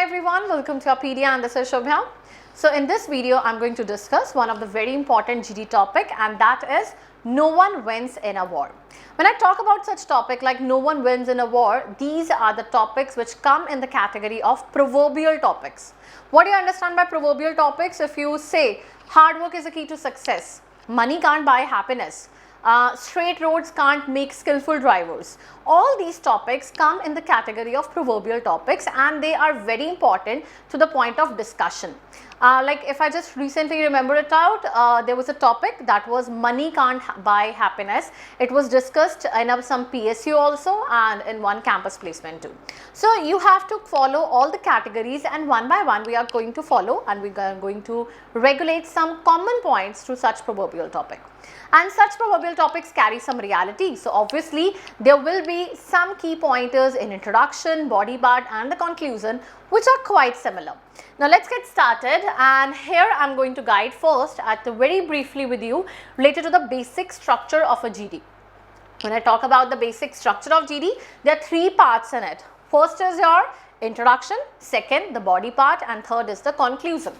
everyone, welcome to Apedia and this is Shobhya. So in this video, I'm going to discuss one of the very important GD topic, and that is no one wins in a war. When I talk about such topic like no one wins in a war, these are the topics which come in the category of proverbial topics. What do you understand by proverbial topics? If you say hard work is the key to success, money can't buy happiness, straight roads can't make skillful drivers. All these topics come in the category of proverbial topics, and they are very important to the point of discussion. Like if I just recently remember it out, there was a topic that was money can't buy happiness. It was discussed in some PSU also and in one campus placement too. So you have to follow all the categories, and one by one we are going to follow, and we are going to regulate some common points to such proverbial topic. And such proverbial topics carry some reality. So obviously there will be some key pointers in introduction, body part and the conclusion which are quite similar. Now let's get started, and here I am going to guide first very briefly with you related to the basic structure of a GD. When I talk about the basic structure of GD, there are three parts in it. First is your introduction, second the body part, and third is the conclusion.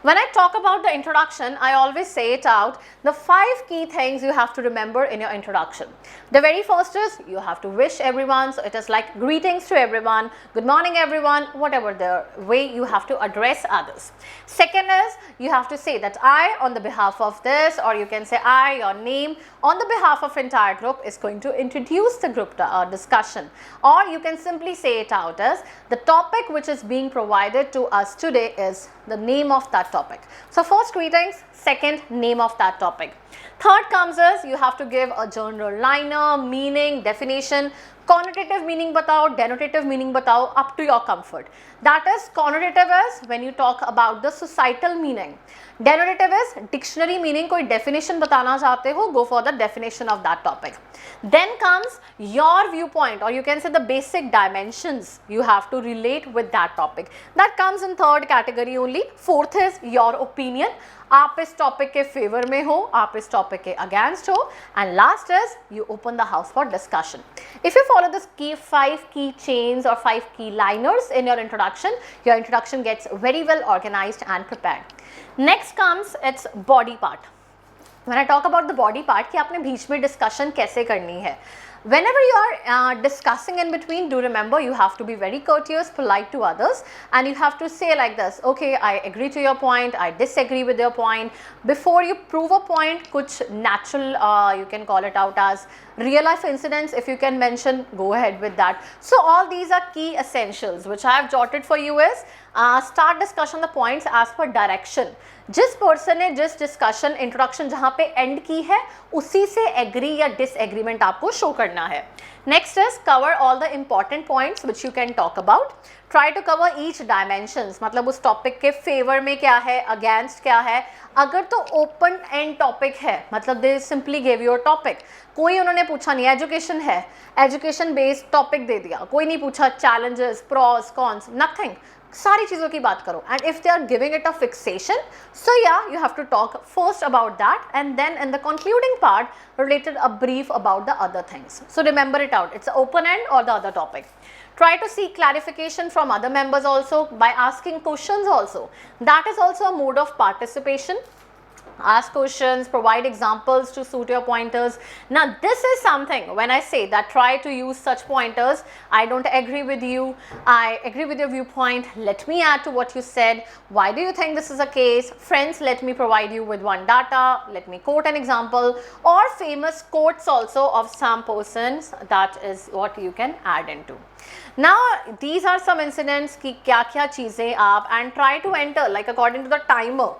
When I talk about the introduction, I always say it out, the 5 key things you have to remember in your introduction. The very first is you have to wish everyone, so it is like greetings to everyone, good morning everyone, whatever the way you have to address others. Second is you have to say that I on the behalf of this, or you can say I, your name, on the behalf of entire group is going to introduce the group discussion, or you can simply say it out as the topic which is being provided to us today is the name of that topic. So first greetings, second name of that topic. Third comes as you have to give a general liner, meaning, definition, connotative meaning batao, denotative meaning batao, up to your comfort. That is, connotative is when you talk about the societal meaning. Denotative is dictionary meaning, koi definition batana chahte ho, go for the definition of that topic. Then comes your viewpoint, or you can say the basic dimensions you have to relate with that topic. That comes in third category only. Fourth is your opinion. आप इस topic के favour में हो, आप इस topic के against हो, and last is you open the house for discussion. If you follow this 5 key chains or 5 key liners in your introduction gets very well organized and prepared. Next comes its body part. When I talk about the body part, कि आपने बीच में discussion कैसे करनी है. Whenever you are discussing in between, do remember you have to be very courteous, polite to others, and you have to say like this, okay, I agree to your point, I disagree with your point. Before you prove a point, kuch natural, you can call it out as real life incidents, if you can mention, go ahead with that. So all these are key essentials which I have jotted for you is start discussion the points as per direction. जिस person ने जिस discussion introduction जहाँ पे and की है उसी से agree या डिसएग्रीमेंट आपको शो करना है. Next is cover all the important points which you can talk about. Try to cover each dimensions, मतलब उस टॉपिक के फेवर में क्या है, अगेंस्ट क्या है. अगर तो ओपन एंड टॉपिक है, मतलब दे सिंपली गिव योर टॉपिक, कोई उन्होंने पूछा नहीं एजुकेशन है, एजुकेशन बेस्ड टॉपिक दे दिया, कोई नहीं पूछा चैलेंजेस, प्रॉस, कॉन्स, नथिंग, सारी चीज़ों की बात करो. And if they are giving it a fixation, so yeah, you have to talk first about that, and then in the concluding part related a brief about the other things. So remember it out, it's open end or the other topic. Try to seek clarification from other members also by asking questions also. That is also a mode of participation. Ask questions, provide examples to suit your pointers. Now this is something, when I say that try to use such pointers, I don't agree with you, I agree with your viewpoint, let me add to what you said, why do you think this is a case, friends let me provide you with one data, let me quote an example, or famous quotes also of some persons, that is what you can add into. Now these are some incidents ki kya kya cheeze aap, and try to enter like according to the timer.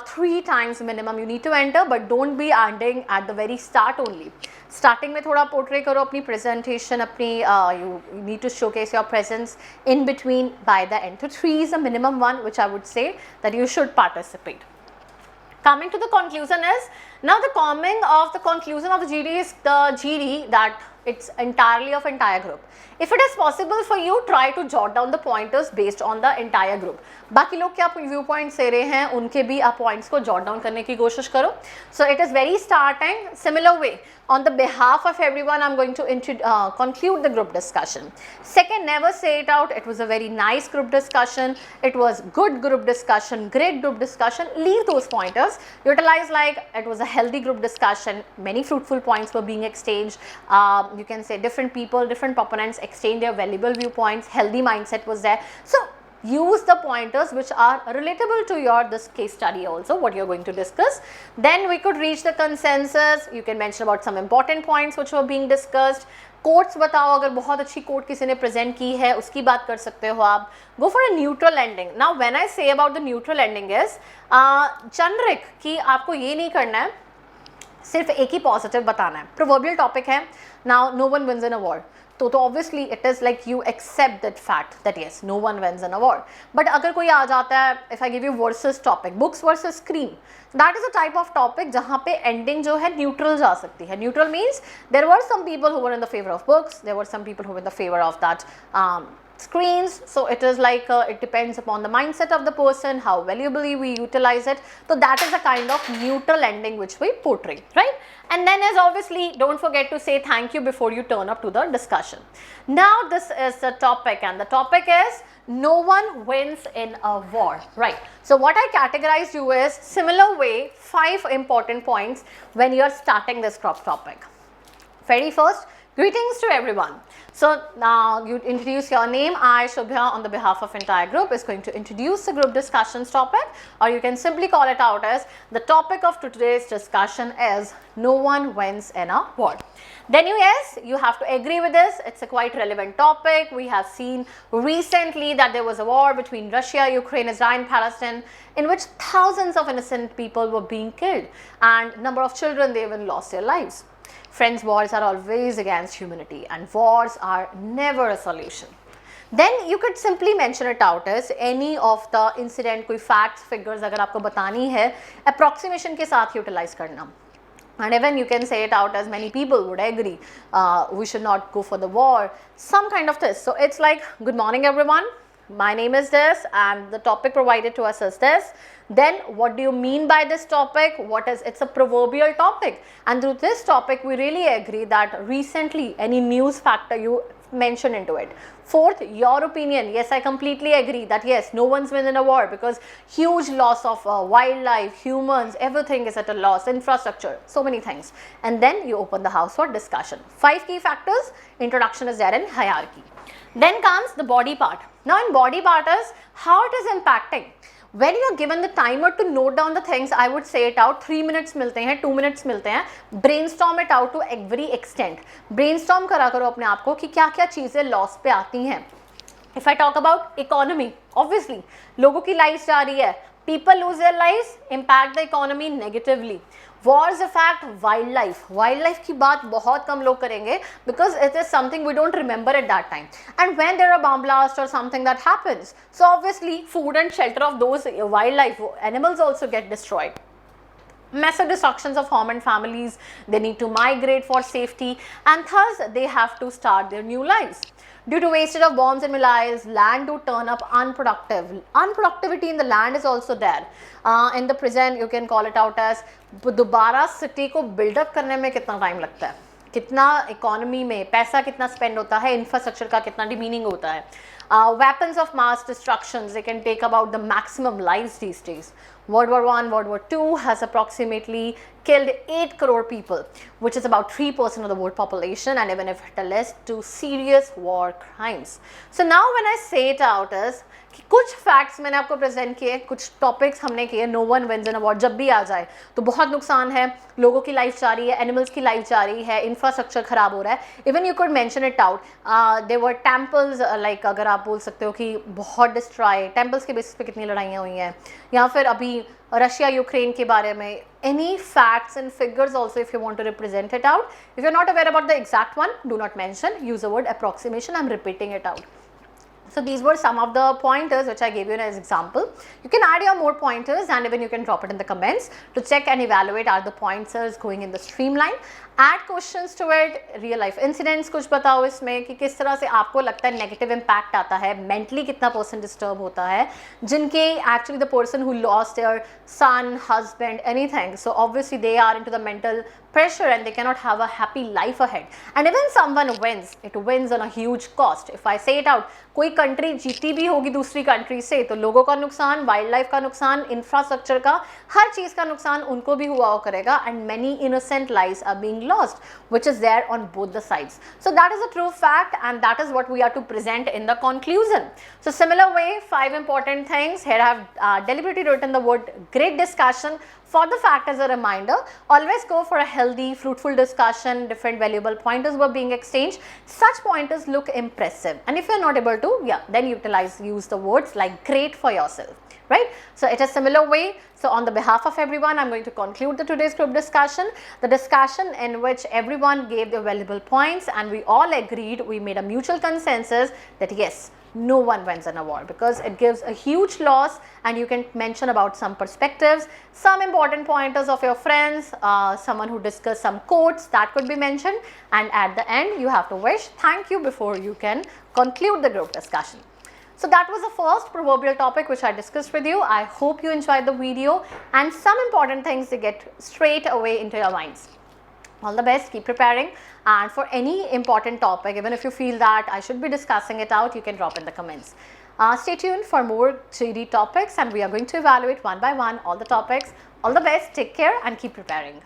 3 times minimum you need to enter, but don't be ending at the very start only. Starting में थोड़ा portray करो अपनी presentation, अपनी you need to showcase your presence in between by the end. So 3 is the minimum one which I would say that you should participate. Coming to the conclusion is, Now the coming of the conclusion of the GD is the GD that it's entirely of entire group. If it is possible for you, try to jot down the pointers based on the entire group. बाकी लोग क्या view points दे रहे हैं उनके भी आप points को jot down करने की कोशिश करो. So it is very starting similar way. On the behalf of everyone, I'm going to conclude the group discussion. Second, never say it out. It was a very nice group discussion. It was good group discussion, great group discussion. Leave those pointers. Utilize like it was a healthy group discussion. Many fruitful points were being exchanged. You can say different people, different proponents exchange their valuable viewpoints. Healthy mindset was there. So use the pointers which are relatable to your this case study also, what you're going to discuss. Then we could reach the consensus. You can mention about some important points which were being discussed. Quotes बताओ, अगर बहुत अच्छी coat किसी ने present की है उसकी बात कर सकते हो आप. Go for a neutral ending. Now when I say about the neutral ending is चंद्रिक कि आपको ये नहीं करना है सिर्फ एक ही पॉजिटिव बताना है. प्रोवर्बियल टॉपिक है. Now no one wins in a war, तो obviously it is like you accept that fact that yes no one wins in a war. But अगर कोई आ जाता है, if I give you versus topic, books versus screen, that is a type of topic जहाँ पे ending जो है neutral जा सकती है. Neutral means there were some people who were in the favour of books, there were some people who were in the favour of that screens. So it is like it depends upon the mindset of the person, how valuably we utilize it. So that is a kind of neutral ending which we portray, right? And then as obviously don't forget to say thank you before you turn up to the discussion. Now this is the topic, and the topic is no one wins in a war, right? So what I categorized you is similar way 5 important points when you are starting this topic. Very first, greetings to everyone. So now you introduce your name. I, Shubhya, on the behalf of entire group is going to introduce the group discussions topic, or you can simply call it out as the topic of today's discussion is no one wins in a war. Then you have to agree with this. It's a quite relevant topic. We have seen recently that there was a war between Russia, Ukraine, Israel and Palestine, in which thousands of innocent people were being killed and number of children, they even lost their lives. Friends, wars are always against humanity and wars are never a solution. Then you could simply mention it out as any of the incident, कोई facts, figures अगर आपको बतानी है approximation के साथ utilize करना. And even you can say it out as many people would agree, we should not go for the war, some kind of this. So it's like, good morning everyone, my name is this and the topic provided to us is this. Then what do you mean by this topic? What is, it's a proverbial topic, and through this topic we really agree that recently any news factor you mention into it. Fourth, your opinion. Yes, I completely agree that yes, no one's win in a war because huge loss of wildlife, humans, everything is at a loss, infrastructure, so many things. And then you open the house for discussion. 5 key factors. Introduction is there in hierarchy. Then comes the body part. Now in body part is how it is impacting. When you are given the timer to note down the things, I would say it out. 3 minutes मिलते हैं, 2 minutes मिलते हैं. Brainstorm it out to every extent. Brainstorm करा करो अपने आप को कि क्या क्या चीज़ें लॉस पे आती हैं. If I talk about economy, obviously लोगों की लाइफ जा रही है. People lose their lives, impact the economy negatively. Wars affect wildlife. Wildlife की बात बहुत कम लोग करेंगे because it is something we don't remember at that time. And when there are bomb blast or something that happens, so obviously food and shelter of those wildlife animals also get destroyed. Massive destructions of home and families. They need to migrate for safety, and thus they have to start their new lives. Due to wastage of bombs and missiles, land do turn up unproductive. Unproductivity in the land is also there. In the present, you can call it out as दोबारा city को buildup करने में कितना time लगता है, कितना economy में पैसा कितना स्पेंड होता है, इंफ्रास्ट्रक्चर का कितना डिमीनिंग होता है. Weapons of mass destructions, they can take about the maximum lives these days. World War I, World War II has approximately killed 8 crore people, which is about 3% of the world population, and even if it leads to serious war crimes. So now when I say it out is कि कुछ facts मैंने आपको present किए, कुछ topics हमने किए. No one wins in a war जब भी आ जाए तो बहुत नुकसान है, लोगों की लाइफ जा रही है, एनिमल्स की लाइफ जा रही है, इंफ्रास्ट्रक्चर खराब हो रहा है. Even you could mention it out. There were temples, like अगर आप बोल सकते हो कि बहुत डिस्ट्रॉय, टेम्पल्स के बेसिस पे कितनी लड़ाइयाँ हुई हैं, या फिर अभी रशिया यूक्रेन के बारे में. Any facts and figures also if you want to represent it out. If you're not aware about the exact one, do not mention, use the word approximation. I'm repeating it out. So these were some of the pointers which I gave you as example. You can add your more pointers and even you can drop it in the comments to check and evaluate are the pointers going in the streamline. Add questions to it, real life incidents कुछ बताओ इसमें कि किस तरह से आपको लगता है नेगेटिव इम्पैक्ट आता है, मेंटली कितना पर्सन डिस्टर्ब होता है, जिनके actually the person who lost their son, husband, anything, so obviously they are into the mental pressure and they cannot have a happy life ahead. And even someone wins, it wins on a huge cost. If I say it out, कोई country जीती भी होगी दूसरी country से तो लोगों का नुकसान, वाइल्ड लाइफ का नुकसान, इंफ्रास्ट्रक्चर का, हर चीज का नुकसान उनको भी हुआ करेगा. And many innocent lives are being lost, which is there on both the sides. So that is a true fact and that is what we are to present in the conclusion. So similar way, 5 important things. Here I have deliberately written the word great discussion. For the fact as a reminder, always go for a healthy, fruitful discussion, different valuable pointers were being exchanged. Such pointers look impressive and if you are not able to, then use the words like great for yourself, right? So it is similar way. So on the behalf of everyone, I am going to conclude the today's group discussion. The discussion in which everyone gave their valuable points and we all agreed, we made a mutual consensus that yes, no one wins in a war because it gives a huge loss and you can mention about some perspectives, some important pointers of your friends, someone who discussed some quotes that could be mentioned, and at the end you have to wish thank you before you can conclude the group discussion. So that was the first proverbial topic which I discussed with you. I hope you enjoyed the video and some important things to get straight away into your minds. All the best, keep preparing, and for any important topic, even if you feel that I should be discussing it out, you can drop in the comments. Stay tuned for more 3D topics and we are going to evaluate one by one all the topics. All the best, take care and keep preparing.